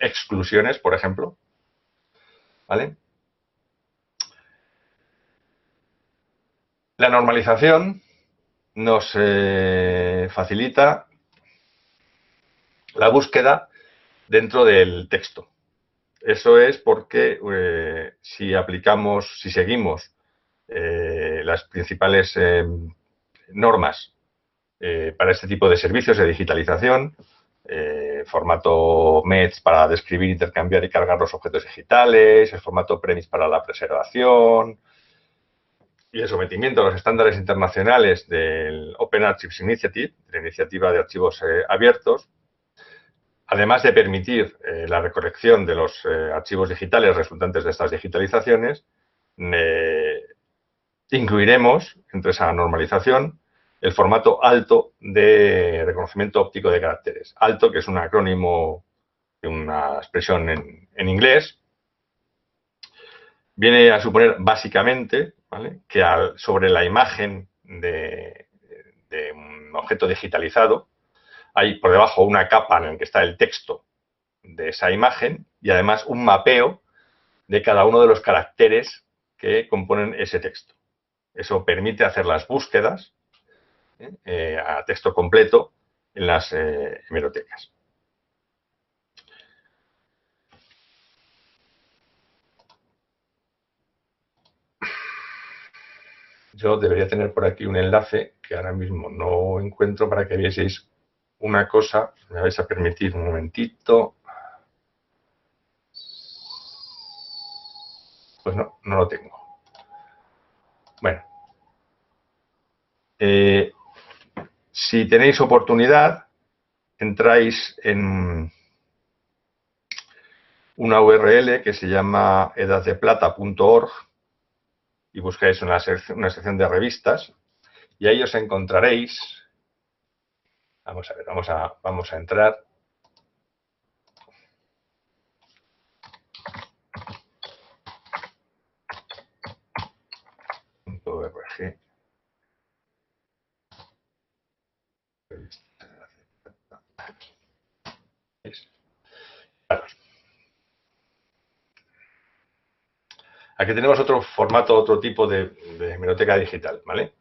exclusiones, por ejemplo. ¿Vale? La normalización nos facilita la búsqueda dentro del texto. Eso es porque si seguimos las principales normas para este tipo de servicios de digitalización, formato MEDS para describir, intercambiar y cargar los objetos digitales, el formato PREMIS para la preservación y el sometimiento a los estándares internacionales del Open Archives Initiative, de la iniciativa de archivos abiertos, además de permitir la recolección de los archivos digitales resultantes de estas digitalizaciones, incluiremos entre esa normalización el formato alto de reconocimiento óptico de caracteres. Alto, que es un acrónimo de una expresión en inglés, viene a suponer básicamente, ¿vale?, que sobre la imagen de un objeto digitalizado hay por debajo una capa en la que está el texto de esa imagen y además un mapeo de cada uno de los caracteres que componen ese texto. Eso permite hacer las búsquedas a texto completo en las hemerotecas. Yo debería tener por aquí un enlace que ahora mismo no encuentro para que vieseis una cosa. Me vais a permitir un momentito. Pues no lo tengo. Bueno. Si tenéis oportunidad, entráis en una URL que se llama edaddeplata.org y buscáis una sección de revistas y ahí os encontraréis. Vamos a ver, vamos a entrar. .org. Aquí tenemos otro formato, otro tipo de hemeroteca digital, ¿vale?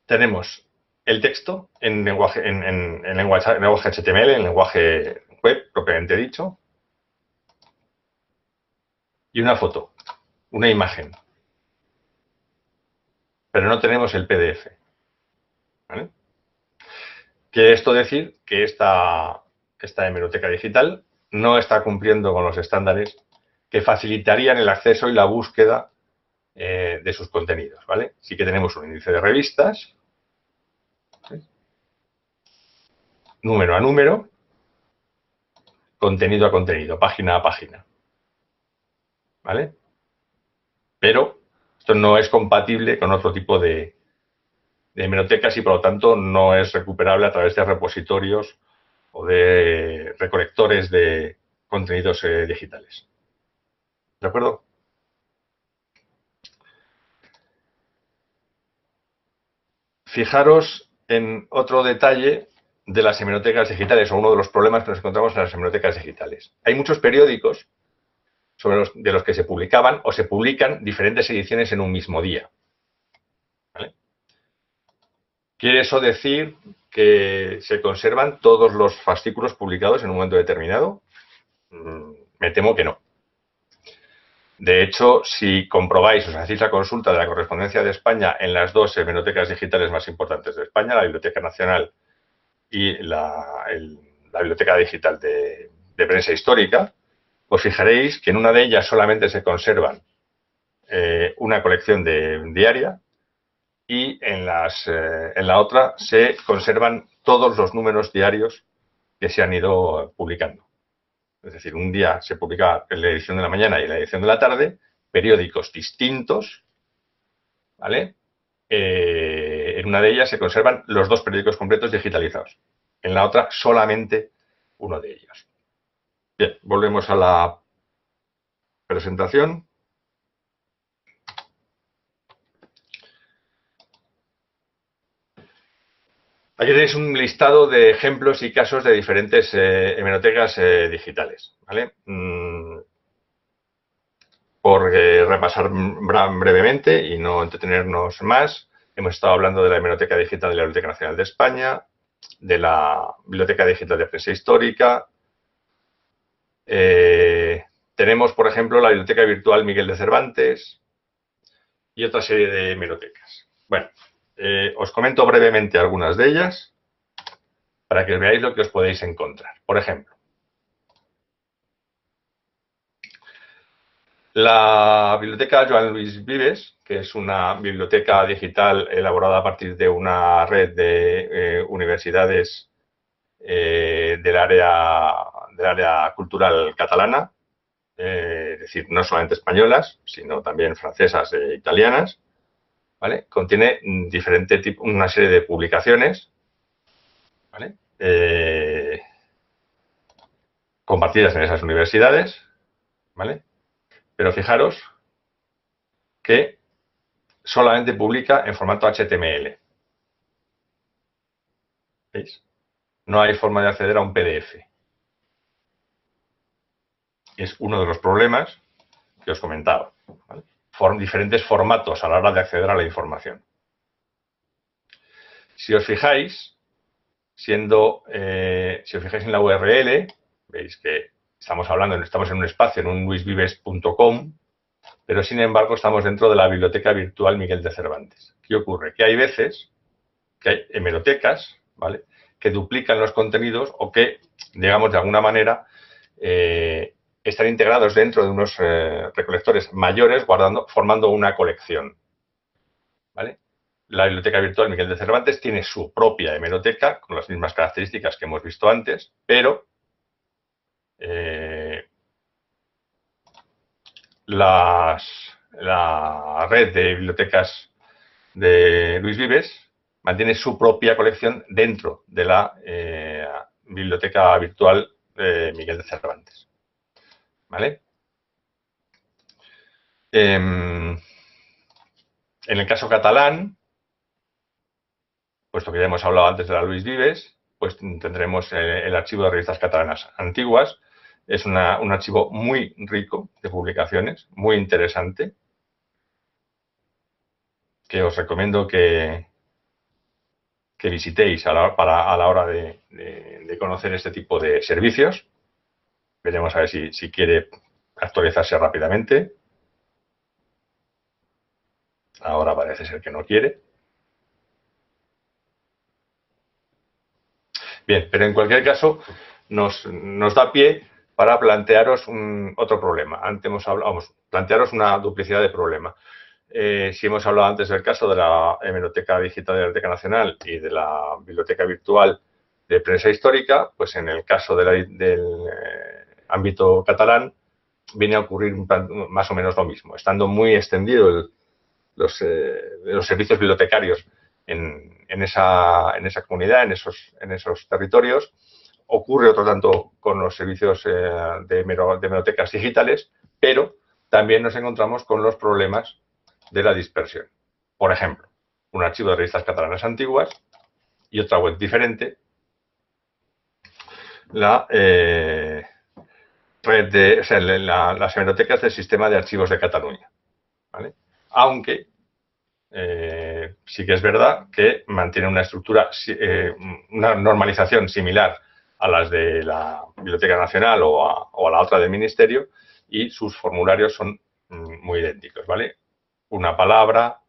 Tenemos el texto en lenguaje HTML, en lenguaje web, propiamente dicho, y una foto, una imagen. Pero no tenemos el PDF. ¿Vale? Quiere esto decir que esta hemeroteca digital no está cumpliendo con los estándares que facilitarían el acceso y la búsqueda de sus contenidos, ¿vale? Sí que tenemos un índice de revistas, ¿sí?, número a número, contenido a contenido, página a página, ¿vale? Pero esto no es compatible con otro tipo de hemerotecas y, por lo tanto, no es recuperable a través de repositorios o de recolectores de contenidos digitales. ¿De acuerdo? Fijaros en otro detalle de las hemerotecas digitales, o uno de los problemas que nos encontramos en las hemerotecas digitales. Hay muchos periódicos de los que se publicaban o se publican diferentes ediciones en un mismo día. ¿Vale? ¿Quiere eso decir que se conservan todos los fascículos publicados en un momento determinado? Me temo que no. De hecho, si comprobáis, os hacéis la consulta de la correspondencia de España en las dos hemerotecas digitales más importantes de España, la Biblioteca Nacional y la Biblioteca Digital de Prensa Histórica, os fijaréis que en una de ellas solamente se conservan una colección diaria y en la otra se conservan todos los números diarios que se han ido publicando. es decir, un día se publicaba en la edición de la mañana y en la edición de la tarde, periódicos distintos, ¿vale? En una de ellas se conservan los dos periódicos completos digitalizados. En la otra, solamente uno de ellos. Bien, volvemos a la presentación. Aquí tenéis un listado de ejemplos y casos de diferentes hemerotecas digitales, ¿vale? Por repasar brevemente y no entretenernos más, hemos estado hablando de la Hemeroteca Digital de la Biblioteca Nacional de España, de la Biblioteca Digital de Prensa Histórica. Tenemos, por ejemplo, la Biblioteca Virtual Miguel de Cervantes y otra serie de hemerotecas. Bueno, os comento brevemente algunas de ellas para que veáis lo que os podéis encontrar. Por ejemplo, la Biblioteca Joan Luis Vives, que es una biblioteca digital elaborada a partir de una red de universidades del área cultural catalana, es decir, no solamente españolas, sino también francesas e italianas, ¿vale? Contiene una serie de publicaciones, ¿vale? Compartidas en esas universidades, ¿vale? Pero fijaros que solamente publica en formato HTML. ¿Veis? No hay forma de acceder a un PDF. Es uno de los problemas que os comentaba, ¿vale? Diferentes formatos a la hora de acceder a la información. Si os fijáis, si os fijáis en la URL, veis que estamos en un espacio, en un luisvives.com, pero sin embargo estamos dentro de la Biblioteca Virtual Miguel de Cervantes. ¿Qué ocurre? Que hay veces que hay hemerotecas, ¿vale?, que duplican los contenidos o que, digamos, de alguna manera están integrados dentro de unos recolectores mayores, formando una colección, ¿vale? La Biblioteca Virtual Miguel de Cervantes tiene su propia hemeroteca, con las mismas características que hemos visto antes, pero la red de bibliotecas de Luis Vives mantiene su propia colección dentro de la Biblioteca Virtual Miguel de Cervantes, ¿vale? En el caso catalán, puesto que ya hemos hablado antes de la Luis Vives, pues tendremos el archivo de revistas catalanas antiguas. Es un archivo muy rico de publicaciones, muy interesante, que os recomiendo que visitéis a la hora de conocer este tipo de servicios. Veremos a ver si quiere actualizarse rápidamente. Ahora parece ser que no quiere. Bien, pero en cualquier caso nos da pie para plantearos otro problema. Antes hemos hablado, plantearos una duplicidad de problema. Si hemos hablado antes del caso de la Hemeroteca Digital de la Biblioteca Nacional y de la Biblioteca Virtual de Prensa Histórica, pues en el caso del ámbito catalán viene a ocurrir más o menos lo mismo. Estando muy extendido los servicios bibliotecarios en esa comunidad, en esos territorios, ocurre otro tanto con los servicios de hemerotecas digitales, pero también nos encontramos con los problemas de la dispersión. Por ejemplo, un archivo de revistas catalanas antiguas y otra web diferente, las hemerotecas del Sistema de Archivos de Cataluña, ¿vale? Aunque sí que es verdad que mantiene una estructura, una normalización similar a las de la Biblioteca Nacional o a la otra del Ministerio, y sus formularios son muy idénticos, ¿vale? Una palabra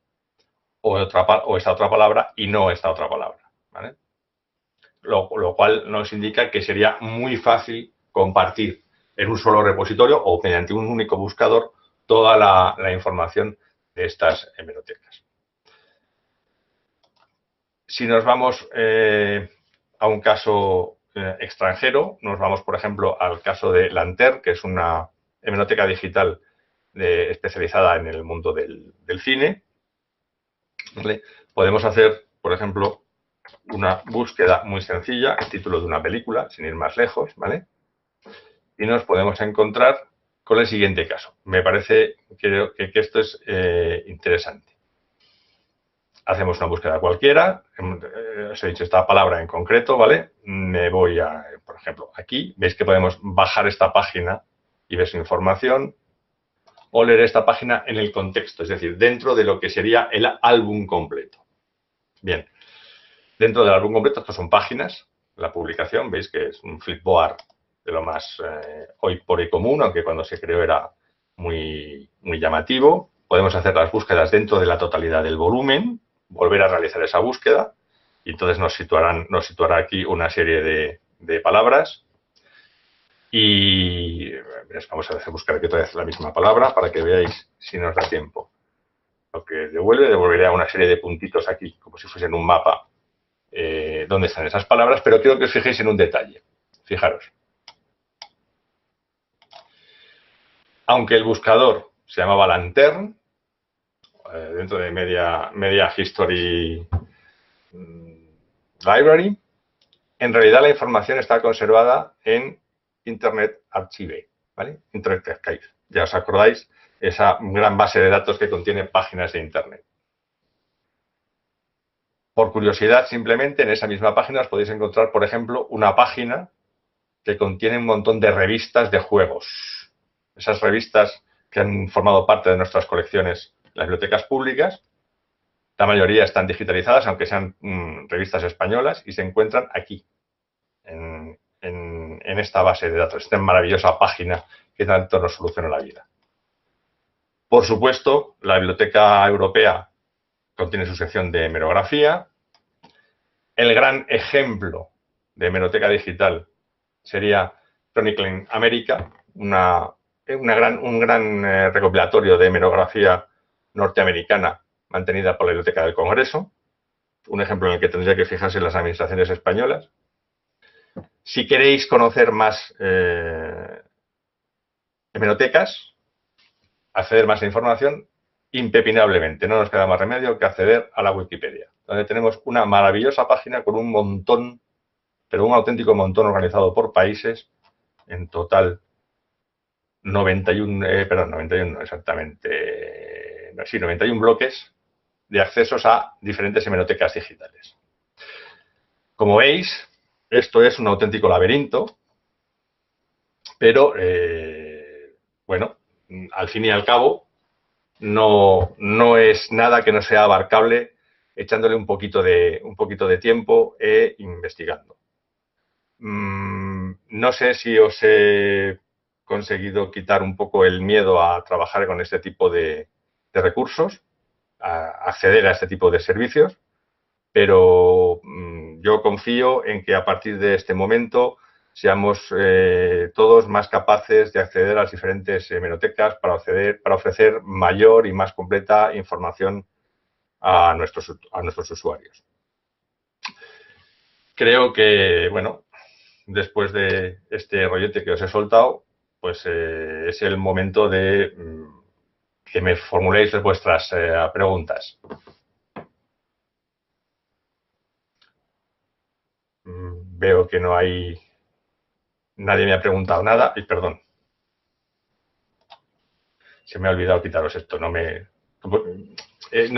o esta otra palabra y no esta otra palabra, ¿vale? Lo cual nos indica que sería muy fácil compartir en un solo repositorio o mediante un único buscador toda la información de estas hemerotecas. Si nos vamos a un caso extranjero, nos vamos, por ejemplo, al caso de Lanter, que es una hemeroteca digital especializada en el mundo del cine. ¿Vale? Podemos hacer, por ejemplo, una búsqueda muy sencilla, el título de una película, sin ir más lejos, ¿vale? Y nos podemos encontrar con el siguiente caso. Me parece que esto es interesante. Hacemos una búsqueda cualquiera, os he dicho esta palabra en concreto, ¿vale? Me voy a, por ejemplo, aquí, veis que podemos bajar esta página y ver su información, o leer esta página en el contexto, es decir, dentro de lo que sería el álbum completo. Bien, dentro del álbum completo, estas son páginas, la publicación, veis que es un flipboard de lo más hoy por hoy común, aunque cuando se creó era muy llamativo. Podemos hacer las búsquedas dentro de la totalidad del volumen, volver a realizar esa búsqueda, y entonces nos situará aquí una serie de palabras. Y vamos a buscar aquí otra vez la misma palabra para que veáis si nos da tiempo. Lo que devolverá una serie de puntitos aquí, como si fuesen un mapa, donde están esas palabras, pero quiero que os fijéis en un detalle. Fijaros. Aunque el buscador se llamaba Lantern, dentro de Media History Library, en realidad la información está conservada en Internet Archive, ¿vale? Internet Archive. Ya os acordáis, esa gran base de datos que contiene páginas de Internet. Por curiosidad, simplemente en esa misma página os podéis encontrar, por ejemplo, una página que contiene un montón de revistas de juegos. Esas revistas que han formado parte de nuestras colecciones en las bibliotecas públicas, la mayoría están digitalizadas, aunque sean revistas españolas, y se encuentran aquí, en esta base de datos, esta maravillosa página que tanto nos soluciona la vida. Por supuesto, la Biblioteca Europea contiene su sección de hemerografía. El gran ejemplo de hemeroteca digital sería Chronicling America, un gran recopilatorio de hemerografía norteamericana mantenida por la Biblioteca del Congreso, un ejemplo en el que tendría que fijarse las administraciones españolas. Si queréis conocer más hemerotecas, acceder más a información, impepinablemente, no nos queda más remedio que acceder a la Wikipedia, donde tenemos una maravillosa página con un montón, pero un auténtico montón organizado por países, en total 91 no exactamente, sí, 91 bloques de accesos a diferentes hemerotecas digitales. Como veis, esto es un auténtico laberinto, pero, bueno, al fin y al cabo, no es nada que no sea abarcable echándole un poquito de tiempo e investigando. No sé si os he conseguido quitar un poco el miedo a trabajar con este tipo de recursos, a acceder a este tipo de servicios, pero yo confío en que a partir de este momento seamos todos más capaces de acceder a las diferentes hemerotecas para ofrecer mayor y más completa información a nuestros usuarios. Creo que, bueno, después de este rollete que os he soltado, pues es el momento de que me formuléis vuestras preguntas. Veo que no hay... Nadie me ha preguntado nada y perdón. Se me ha olvidado quitaros esto. No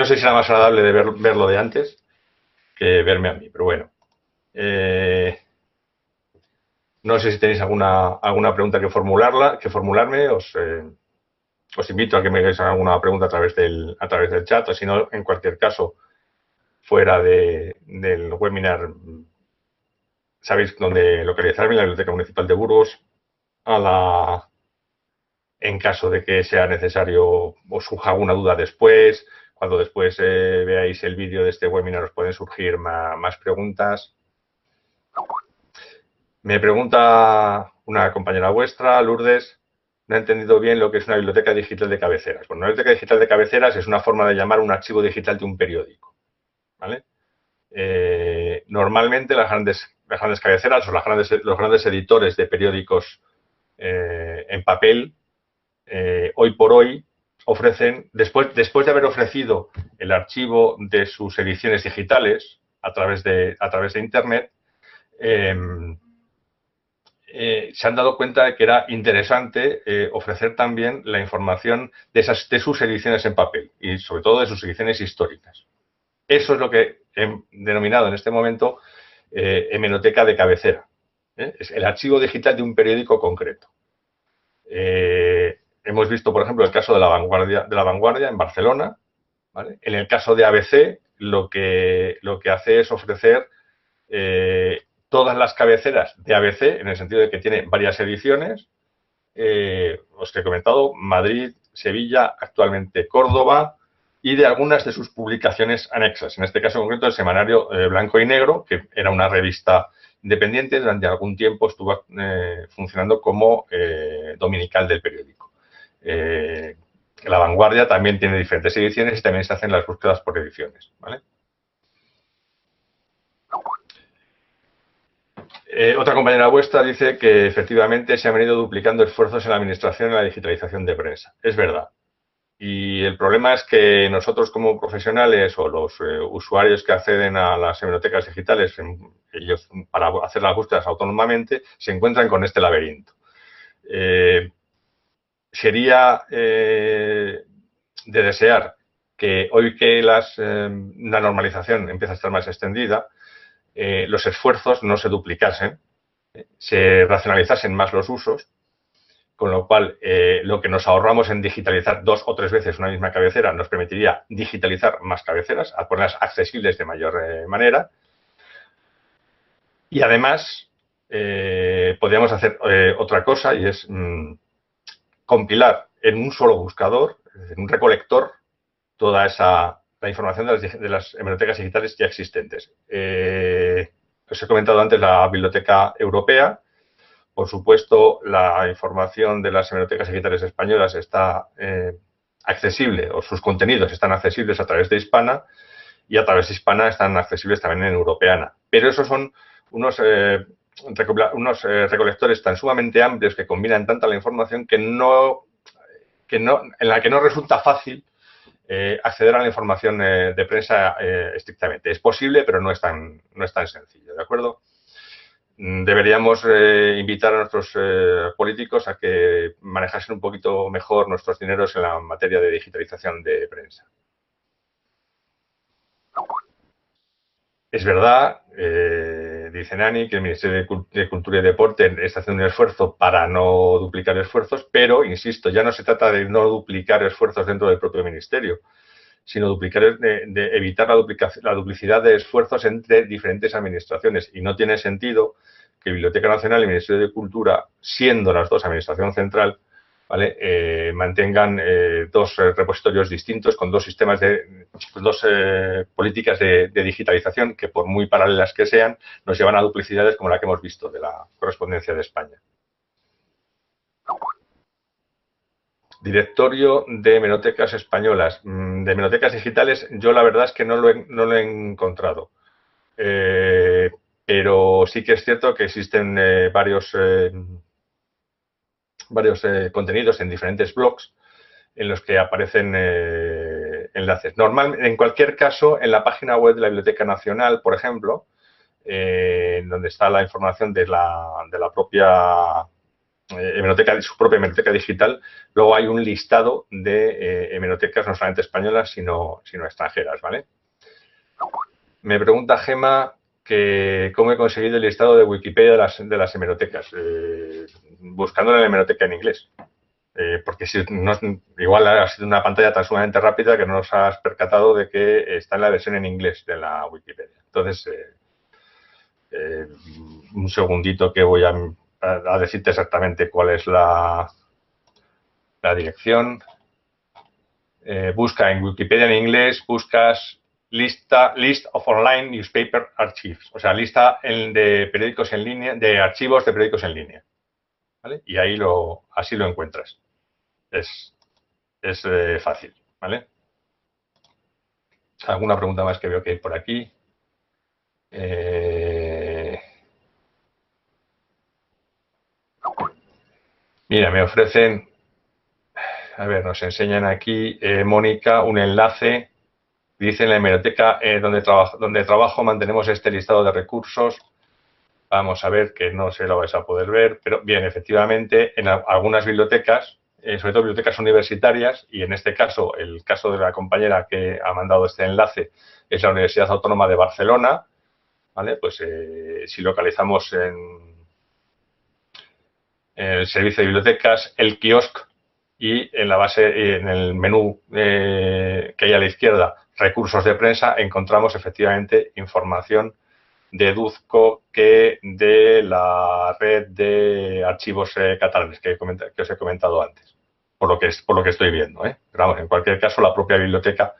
sé si era más agradable de verlo de antes que verme a mí, pero bueno. No sé si tenéis alguna pregunta que formularme. Os invito a que me hagáis alguna pregunta a través del chat, o si no, en cualquier caso, fuera del webinar, sabéis dónde localizarme, en la Biblioteca Municipal de Burgos, en caso de que sea necesario os surja alguna duda después. Cuando después veáis el vídeo de este webinar os pueden surgir más preguntas. Me pregunta una compañera vuestra, Lourdes, no he entendido bien lo que es una biblioteca digital de cabeceras. Bueno, una biblioteca digital de cabeceras es una forma de llamar un archivo digital de un periódico, ¿vale? Normalmente las grandes cabeceras o los grandes editores de periódicos en papel, hoy por hoy, ofrecen, después de haber ofrecido el archivo de sus ediciones digitales a través de Internet, se han dado cuenta de que era interesante ofrecer también la información de sus ediciones en papel y sobre todo de sus ediciones históricas. Eso es lo que he denominado en este momento hemeroteca de cabecera. Es el archivo digital de un periódico concreto. Hemos visto, por ejemplo, el caso de La Vanguardia en Barcelona, ¿vale? En el caso de ABC, lo que hace es ofrecer todas las cabeceras de ABC, en el sentido de que tiene varias ediciones. Os he comentado Madrid, Sevilla, actualmente Córdoba, y de algunas de sus publicaciones anexas. En este caso concreto, el semanario Blanco y Negro, que era una revista independiente, durante algún tiempo estuvo funcionando como dominical del periódico. La Vanguardia también tiene diferentes ediciones y también se hacen las búsquedas por ediciones, ¿vale? Otra compañera vuestra dice que efectivamente se han venido duplicando esfuerzos en la administración y la digitalización de prensa. Es verdad. Y el problema es que nosotros como profesionales o los usuarios que acceden a las hemerotecas digitales, ellos para hacer las búsquedas autónomamente, se encuentran con este laberinto. Sería de desear que hoy que la normalización empieza a estar más extendida, los esfuerzos no se duplicasen, se racionalizasen más los usos, con lo cual lo que nos ahorramos en digitalizar 2 o 3 veces una misma cabecera nos permitiría digitalizar más cabeceras, a ponerlas accesibles de mayor manera. Y además podríamos hacer otra cosa, y es compilar en un solo buscador, en un recolector, toda la información de las hemerotecas digitales ya existentes. Os he comentado antes la Biblioteca Europea. Por supuesto, la información de las hemerotecas digitales españolas está accesible, o sus contenidos están accesibles a través de Hispana, y a través de Hispana están accesibles también en Europeana. Pero esos son unos recolectores tan sumamente amplios que combinan tanta la información en la que no resulta fácil acceder a la información de prensa estrictamente. Es posible, pero no es tan sencillo, ¿de acuerdo? Deberíamos invitar a nuestros políticos a que manejasen un poquito mejor nuestros dineros en la materia de digitalización de prensa. Es verdad, dice Nani, que el Ministerio de Cultura y Deporte está haciendo un esfuerzo para no duplicar esfuerzos, pero, insisto, ya no se trata de no duplicar esfuerzos dentro del propio Ministerio, sino de evitar la duplicidad de esfuerzos entre diferentes administraciones. Y no tiene sentido que Biblioteca Nacional y Ministerio de Cultura, siendo las dos administración central, ¿vale? Mantengan dos repositorios distintos con dos sistemas dos políticas de digitalización que, por muy paralelas que sean, nos llevan a duplicidades como la que hemos visto de la correspondencia de España. Directorio de hemerotecas españolas. De hemerotecas digitales, yo la verdad es que no lo he encontrado. Pero sí que es cierto que existen varios contenidos en diferentes blogs en los que aparecen enlaces. En cualquier caso, en la página web de la Biblioteca Nacional, por ejemplo, donde está la información de la propia hemeroteca, su propia hemeroteca digital, luego hay un listado de hemerotecas no solamente españolas, sino extranjeras, ¿vale? Me pregunta Gema que cómo he conseguido el listado de Wikipedia de las hemerotecas, buscando en la hemeroteca en inglés. Porque si no, igual ha sido una pantalla tan sumamente rápida que no nos has percatado de que está en la versión en inglés de la Wikipedia. Entonces, un segundito que voy a decirte exactamente cuál es la dirección. Busca en Wikipedia en inglés, buscas list of online newspaper archives, o sea, lista de periódicos en línea, de archivos de periódicos en línea, ¿vale? Y ahí así lo encuentras. Es fácil, ¿vale? ¿Alguna pregunta más que veo que hay por aquí? Mira, me ofrecen, a ver, nos enseñan aquí, Mónica, un enlace. Dice en la hemeroteca donde trabajo mantenemos este listado de recursos. Vamos a ver que no se lo vais a poder ver, pero bien, efectivamente, en algunas bibliotecas, sobre todo bibliotecas universitarias, y en este caso, el caso de la compañera que ha mandado este enlace es la Universidad Autónoma de Barcelona, ¿vale? Pues si localizamos en el servicio de bibliotecas, el kiosc y en la base, en el menú que hay a la izquierda, recursos de prensa, encontramos efectivamente información deduzco que de la red de archivos catalanes que os he comentado antes, por lo que estoy viendo. Pero vamos, en cualquier caso, la propia biblioteca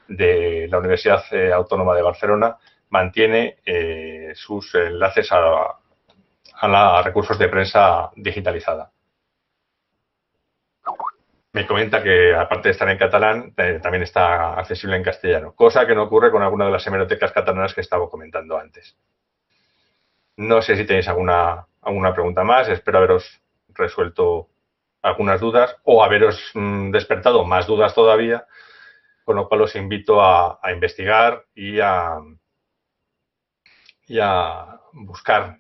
de la Universidad Autónoma de Barcelona mantiene sus enlaces a recursos de prensa digitalizada. Me comenta que, aparte de estar en catalán, también está accesible en castellano, cosa que no ocurre con alguna de las hemerotecas catalanas que estaba comentando antes. No sé si tenéis alguna pregunta más. Espero haberos resuelto algunas dudas o haberos despertado más dudas todavía, con lo cual os invito a investigar y a buscar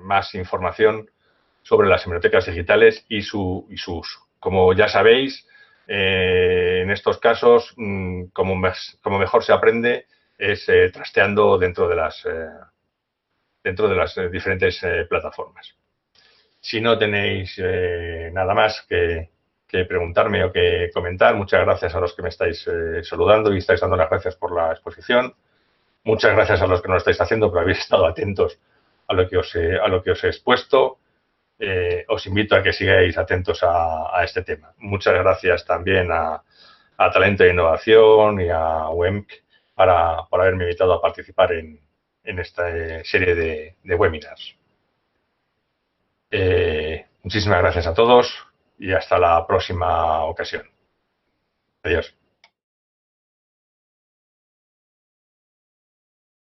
más información sobre las hemerotecas digitales y su uso. Como ya sabéis, en estos casos, como mejor se aprende es trasteando dentro de las diferentes plataformas. Si no tenéis nada más que preguntarme o que comentar, muchas gracias a los que me estáis saludando y estáis dando las gracias por la exposición. Muchas gracias a los que no lo estáis haciendo por habéis estado atentos a lo que os he expuesto. Os invito a que sigáis atentos a este tema. Muchas gracias también a Talento e Innovación y a WEMC por haberme invitado a participar en esta serie de webinars. Muchísimas gracias a todos y hasta la próxima ocasión. Adiós.